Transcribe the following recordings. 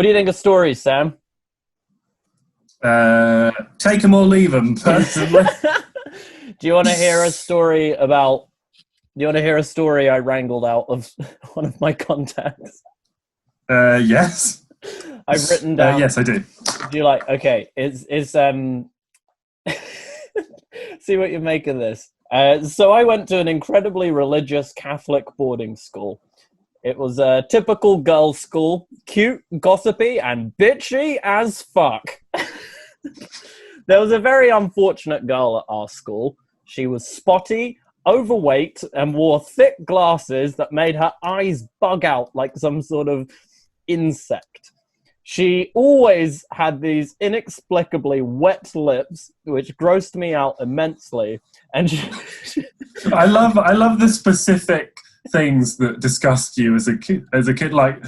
What do you think of stories, Sam? Take them or leave them, personally. Do you want to hear a story about... Do you want to hear a story I wrangled out of one of my contacts? Yes. I've written down... yes, I do. Do you like... Okay, see what you make of this. So I went to an incredibly religious Catholic boarding school. It was a typical girls' school, cute, gossipy, and bitchy as fuck. There was a very unfortunate girl at our school. She was spotty, overweight, and wore thick glasses that made her eyes bug out like some sort of insect. She always had these inexplicably wet lips, which grossed me out immensely. And I love the specific things that disgust you as a kid. Like,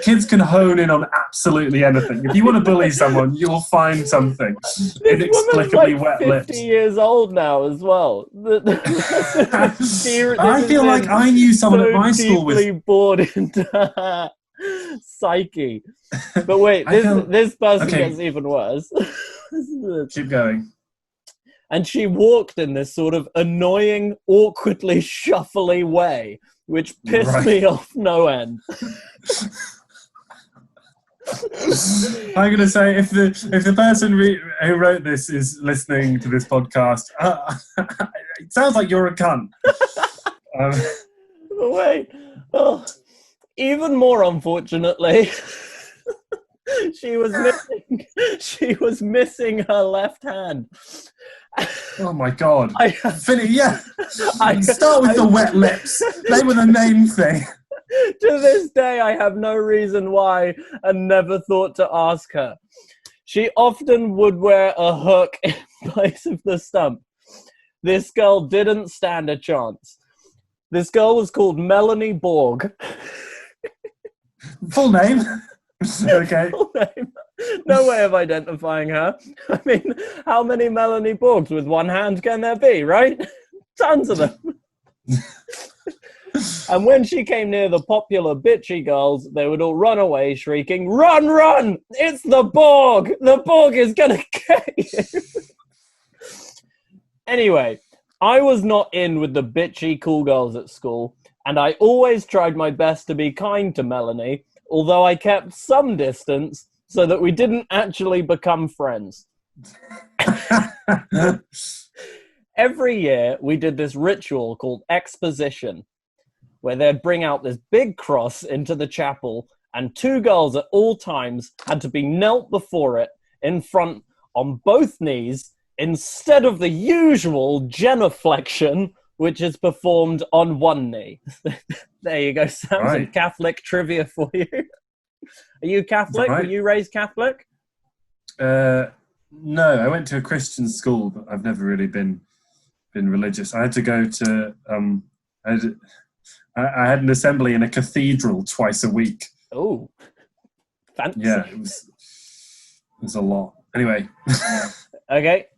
kids can hone in on absolutely anything. If you want to bully someone, you'll find something. Inexplicably like wet 50 lips. years old now as well. I feel like I knew someone at my school was deeply bored into her psyche. But wait, this person gets even worse. Keep going. And she walked in this sort of annoying, awkwardly shuffly way, which pissed me off no end. I'm going to say, if the person who wrote this is listening to this podcast, it sounds like you're a cunt. But wait, even more unfortunately, she was missing her left hand. Oh my god! Start with the wet lips. They were the main thing. To this day, I have no reason why, and never thought to ask her. She often would wear a hook in place of the stump. This girl didn't stand a chance. This girl was called Melanie Borg. Full name? Okay. Full name. No way of identifying her. I mean, how many Melanie Borgs with one hand can there be, right? Tons of them. And when she came near the popular bitchy girls, they would all run away shrieking, "Run, run! It's the Borg! The Borg is gonna get you!" Anyway, I was not in with the bitchy cool girls at school, and I always tried my best to be kind to Melanie, although I kept some distance so that we didn't actually become friends. Every year, we did this ritual called exposition, where they'd bring out this big cross into the chapel, and two girls at all times had to be knelt before it in front on both knees, instead of the usual genuflection, which is performed on one knee. There you go, Sam. Some Catholic trivia for you. Are you Catholic? Right. Were you raised Catholic? No, I went to a Christian school, but I've never really been religious. I had to go to... I had an assembly in a cathedral twice a week. Oh, fancy. Yeah, it was a lot. Anyway. Okay.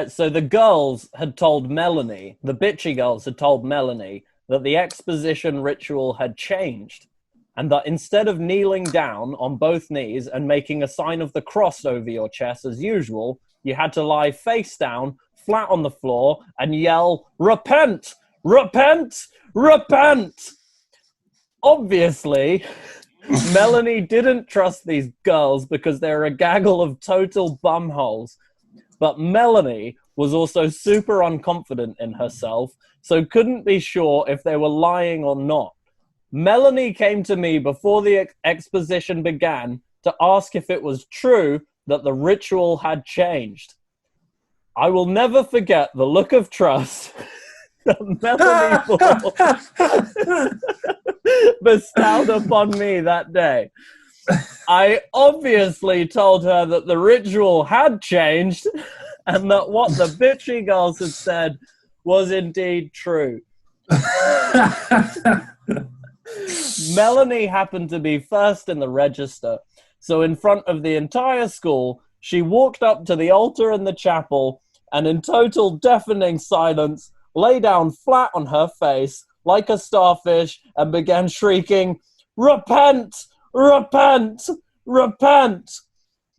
So the girls had told Melanie, the bitchy girls had told Melanie, that the exposition ritual had changed, and that instead of kneeling down on both knees and making a sign of the cross over your chest as usual, you had to lie face down, flat on the floor, and yell, "Repent! Repent! Repent!" Obviously, Melanie didn't trust these girls because they're a gaggle of total bumholes. But Melanie was also super unconfident in herself, so couldn't be sure if they were lying or not. Melanie came to me before the exposition began to ask if it was true that the ritual had changed. I will never forget the look of trust that Melanie bestowed upon me that day. I obviously told her that the ritual had changed and that what the bitchy girls had said was indeed true. Melanie happened to be first in the register, so in front of the entire school, she walked up to the altar in the chapel and in total deafening silence lay down flat on her face like a starfish and began shrieking, "Repent! Repent! Repent!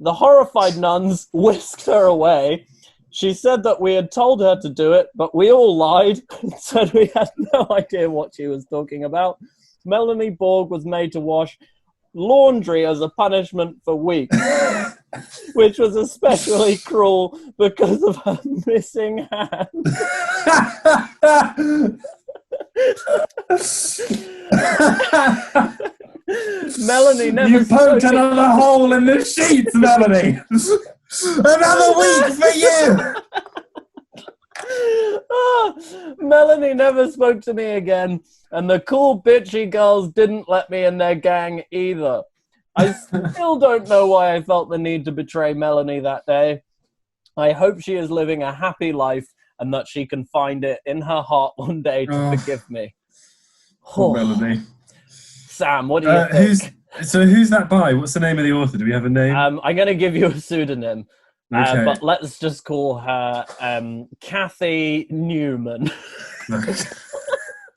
The horrified nuns whisked her away. She said that we had told her to do it, but we all lied and said we had no idea what she was talking about. Melanie Borg was made to wash laundry as a punishment for weeks, which was especially cruel because of her missing hand. Melanie never You poked another hole in the sheets, Melanie. Another week for you. Melanie never spoke to me again, and the cool bitchy girls didn't let me in their gang either. I still don't know why I felt the need to betray Melanie that day. I hope she is living a happy life and that she can find it in her heart one day to forgive me. Oh, Melanie. Sam, what do you think? Who's that by? What's the name of the author? Do we have a name? I'm going to give you a pseudonym. Okay. But let's just call her Kathy Newman.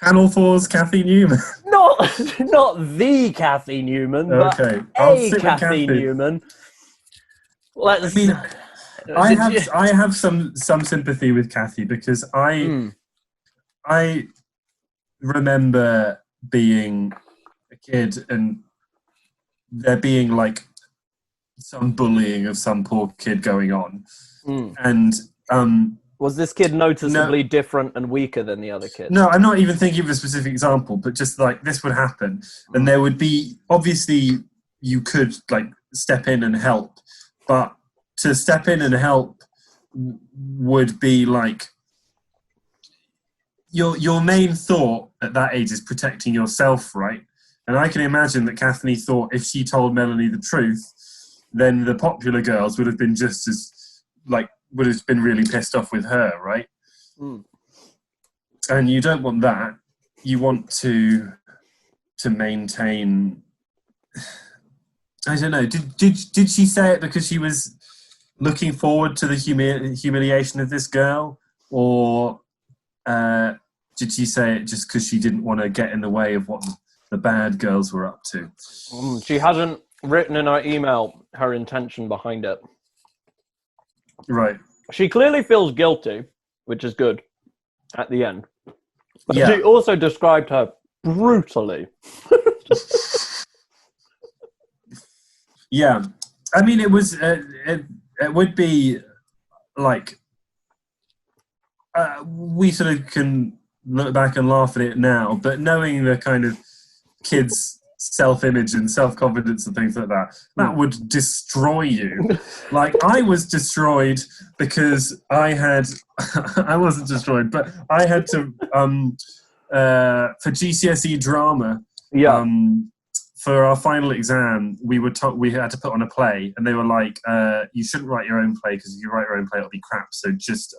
Panel 4's Kathy Newman. Not the Kathy Newman, but a Kathy Newman. I have some sympathy with Kathy because I remember being a kid and there being like some bullying of some poor kid going on. And was this kid noticeably different and weaker than the other kid? No, I'm not even thinking of a specific example, but just like this would happen. And there would be, obviously you could like step in and help, but to step in and help would be like your main thought at that age is protecting yourself, right? And I can imagine that Kathy thought if she told Melanie the truth, then the popular girls would have been just as, like, would have been really pissed off with her, right? And you don't want that. You want to maintain... I don't know. Did she say it because she was looking forward to the humiliation of this girl? Or did she say it just because she didn't want to get in the way of what the bad girls were up to? She hasn't written in her email her intention behind it. Right. She clearly feels guilty, which is good at the end. But she also described her brutally. Yeah. I mean, it was, it would be like, we sort of can look back and laugh at it now, but knowing the kind of kids' self-image and self-confidence and things like that, that would destroy you. Like, I was destroyed because I wasn't destroyed, but I had to, for GCSE drama, for our final exam, we had to put on a play, and they were like, you shouldn't write your own play, because if you write your own play, it'll be crap, so just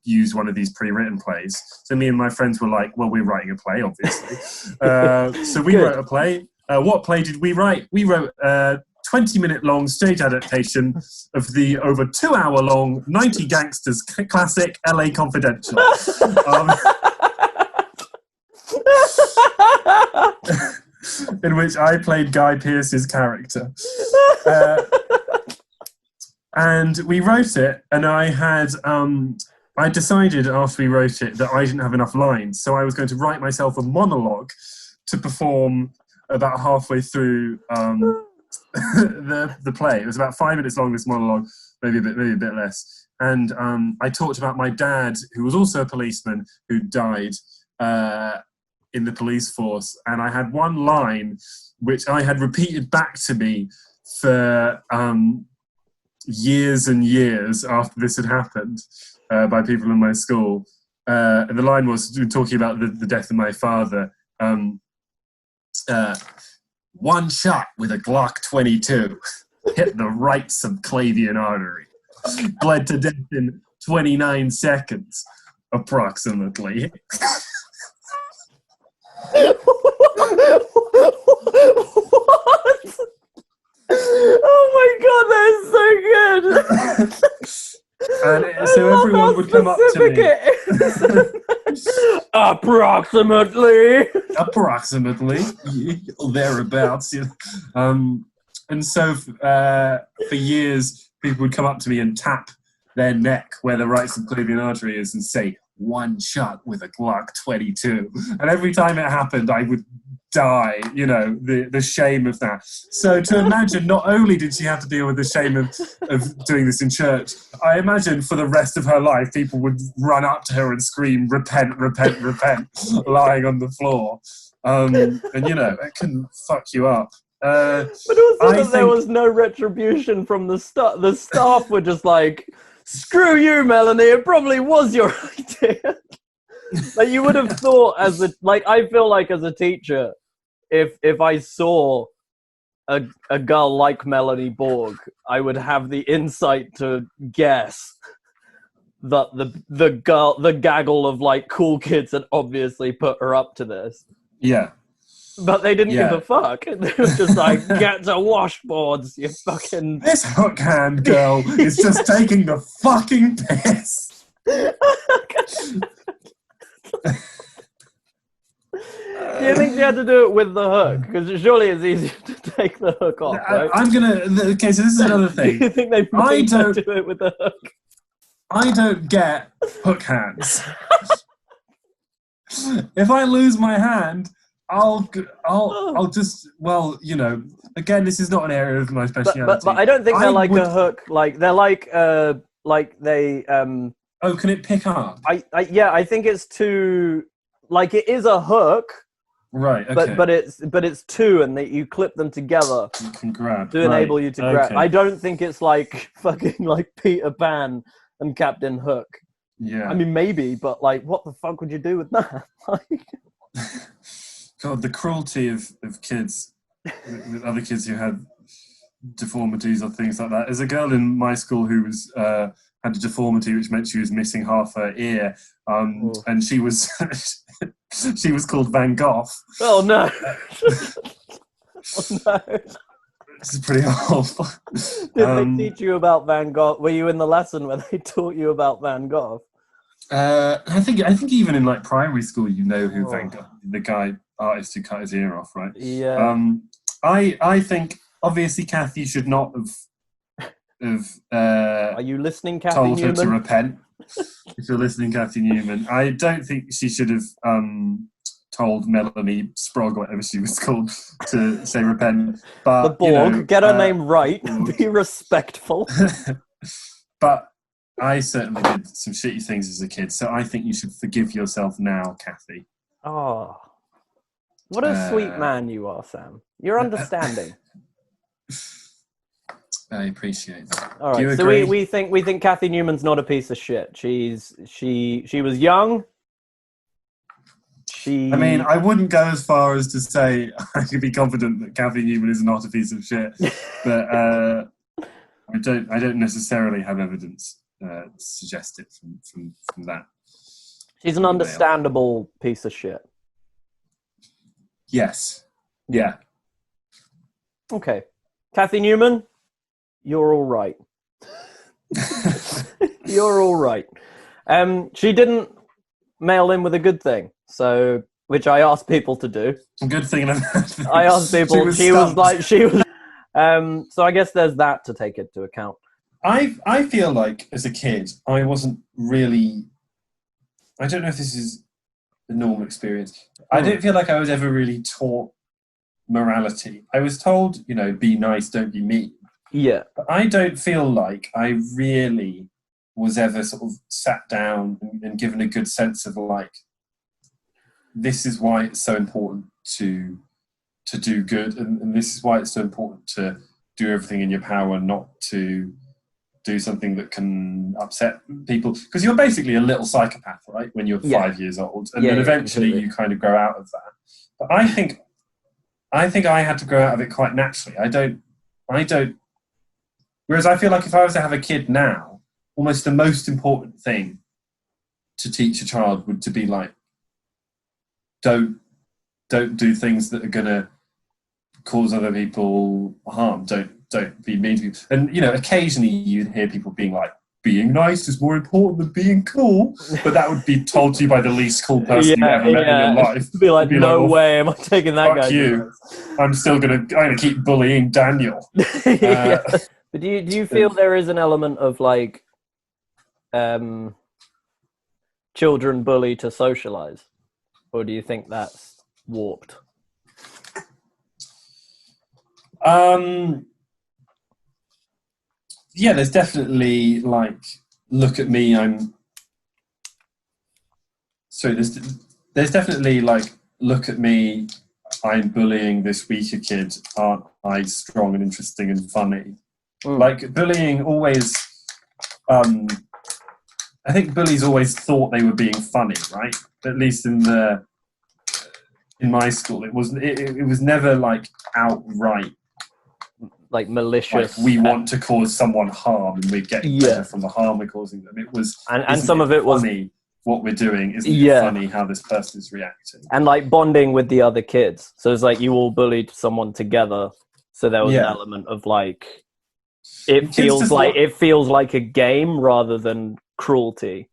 use one of these pre-written plays. So me and my friends were like, well, we're writing a play, obviously. So we wrote a play. What play did we write? We wrote a 20-minute long stage adaptation of the over 2-hour long 90 Gangsters classic LA Confidential. In which I played Guy Pearce's character. And we wrote it, and I decided after we wrote it that I didn't have enough lines, so I was going to write myself a monologue to perform about halfway through the play. It was about 5 minutes long, this monologue, maybe a bit less. And I talked about my dad, who was also a policeman, who died in the police force. And I had one line which I had repeated back to me for years and years after this had happened by people in my school. And the line was talking about the death of my father. One shot with a Glock 22 hit the right subclavian artery. Bled to death in 29 seconds, approximately. What? Oh my god, that is so good! And so everyone would come up to me. Approximately, thereabouts. And so for years, people would come up to me and tap their neck where the right subclavian artery is and say, "One shot with a Glock 22." And every time it happened, I would die, the shame of that. So to imagine, not only did she have to deal with the shame of doing this in church, I imagine for the rest of her life, people would run up to her and scream, "Repent, repent, repent," lying on the floor. And, it can fuck you up. But also there was no retribution from the staff. The staff were just like, "Screw you, Melanie, it probably was your idea." Like, you would have thought I feel like as a teacher, if I saw a girl like Melanie Borg, I would have the insight to guess that the gaggle of like cool kids had obviously put her up to this. Yeah. But they didn't give a fuck. They were just like, "Get to washboards, you fucking..." This hook hand girl is just taking the fucking piss. Do you think you had to do it with the hook? Because surely it's easier to take the hook off, right? Okay, so this is another thing. Do you think they made to do it with the hook? I don't get hook hands. If I lose my hand, I'll just, again, this is not an area of my speciality. But I don't think they're like a hook. Like they're like they. Oh, can it pick up? I think it's too. Like, it is a hook. Right. Okay. But it's two, and you clip them together. You can grab to enable you to grab. I don't think it's like fucking like Peter Pan and Captain Hook. Yeah. I mean, maybe, but like, what the fuck would you do with that? God, the cruelty of kids with other kids who had deformities or things like that. There's a girl in my school who was had a deformity which meant she was missing half her ear, and she was she was called Van Gogh. Oh no! Oh no! This is pretty awful. Did they teach you about Van Gogh? Were you in the lesson where they taught you about Van Gogh? I think even in like primary school, who Van Gogh, the artist who cut his ear off, right? Yeah. I think obviously Kathy should not have. Are you listening, Kathy told Newman? Her to repent. If you're listening, Kathy Newman, I don't think she should have told Melanie Sprogg, whatever she was called, to say repent. But the Borg, get her name right. Be respectful. But I certainly did some shitty things as a kid, so I think you should forgive yourself now, Kathy. Oh, what a sweet man you are, Sam. You're understanding. I appreciate that. All right, so we think Kathy Newman's not a piece of shit. She was young. I mean, I wouldn't go as far as to say I could be confident that Kathy Newman is not a piece of shit, but I don't necessarily have evidence to suggest it from that. She's an understandable piece of shit. Yes. Yeah. Okay, Kathy Newman, you're all right. You're all right. She didn't mail in with a good thing, so which I asked people to do. A good thing. I asked people. She was. So I guess there's that to take into account. I feel like as a kid, I wasn't really. I don't know if this is a normal experience. I don't feel like I was ever really taught morality. I was told, be nice, don't be mean. Yeah. But I don't feel like I really was ever sort of sat down and given a good sense of like, this is why it's so important to do good, and this is why it's so important to do everything in your power not to do something that can upset people, because you're basically a little psychopath, right, when you're 5 years old, and then eventually you kind of grow out of that. But I think I had to grow out of it quite naturally. I don't whereas I feel like if I was to have a kid now, almost the most important thing to teach a child would to be like, don't do things that are gonna cause other people harm. Don't be mean to people. And occasionally you'd hear people being like, being nice is more important than being cool. But that would be told to you by the least cool person you've ever met in your life. Be like, no way am I taking that fuck guy. You. I'm gonna keep bullying Daniel. Yeah. But do you feel there is an element of like children bully to socialize, or do you think that's warped? Yeah, there's definitely like, look at me, there's definitely like, look at me, I'm bullying this weaker kid, aren't I strong and interesting and funny? Like, bullying always, I think bullies always thought they were being funny, right? At least in my school, it was never like outright like malicious. Like, we want to cause someone harm and we're getting pleasure from the harm we're causing them. It was, and some of it was funny. What we're doing isn't it funny how this person is reacting, and like bonding with the other kids. So it's like you all bullied someone together. So there was an element of like, it feels like a game rather than cruelty.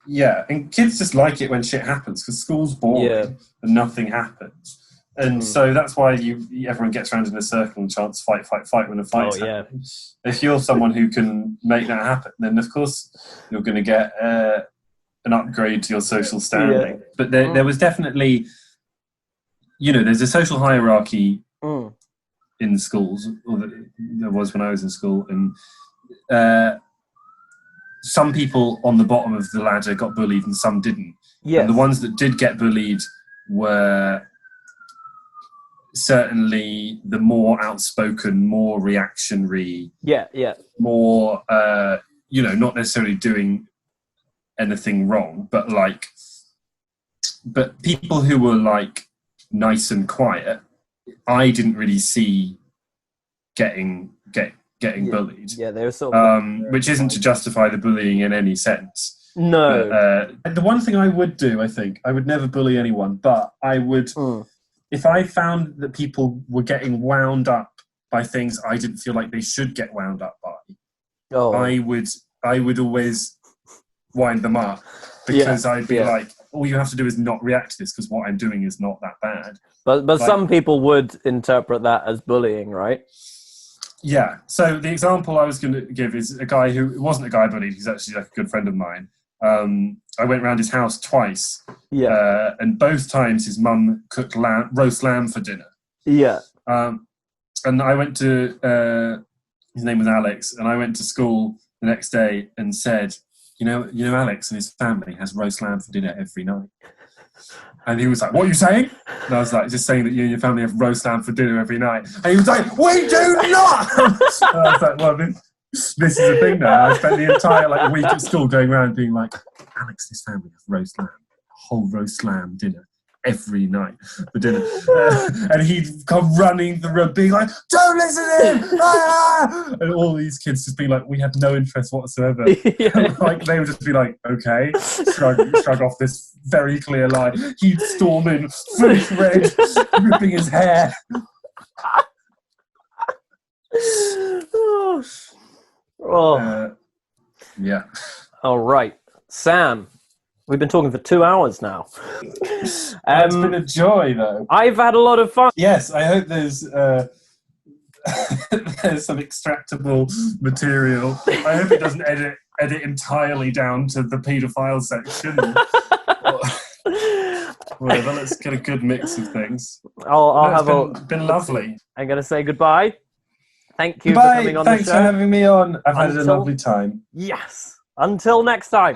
Yeah, and kids just like it when shit happens because school's boring and nothing happens. And so that's why everyone gets around in a circle and chants fight when a fight's happening. If you're someone who can make that happen, then of course you're going to get an upgrade to your social standing. But there was definitely, there's a social hierarchy in schools, or there was when I was in school, and some people on the bottom of the ladder got bullied and some didn't. And the ones that did get bullied were certainly the more outspoken, more reactionary, more not necessarily doing anything wrong, but people who were like nice and quiet, I didn't really see getting bullied. Yeah, they were sort of which isn't to justify the bullying in any sense. No. But, the one thing I would do, I think, I would never bully anyone, but I would, if I found that people were getting wound up by things I didn't feel like they should get wound up by, I would always wind them up, because I'd be like, all you have to do is not react to this because what I'm doing is not that bad. But some people would interpret that as bullying, right? Yeah. So the example I was going to give is a guy who wasn't a guy I bullied. He's actually like a good friend of mine. I went round his house twice. Yeah. And both times his mum cooked roast lamb for dinner. Yeah. And I went to, his name was Alex, and I went to school the next day and said, you know, Alex and his family has roast lamb for dinner every night. And he was like, what are you saying? And I was like, just saying that you and your family have roast lamb for dinner every night. And he was like, we do not! And I was like, well, this is the thing now. I spent the entire week at school going around being like, Alex and his family have roast lamb, whole roast lamb dinner every night for dinner. And he'd come running the room being like, don't listen to him! Ah! And all these kids just being like, we have no interest whatsoever. Like, they would just be like, okay, shrug off this very clear lie. He'd storm in, face red, ripping his hair. Yeah. All right. Sam, we've been talking for 2 hours now. It's been a joy, though. I've had a lot of fun. Yes, I hope there's there's some extractable material. I hope it doesn't edit entirely down to the paedophile section. Whatever, let's get a good mix of things. It's been lovely. I'm going to say goodbye. Thank you for coming on the show. Thanks for having me on. I've had a lovely time. Yes. Until next time.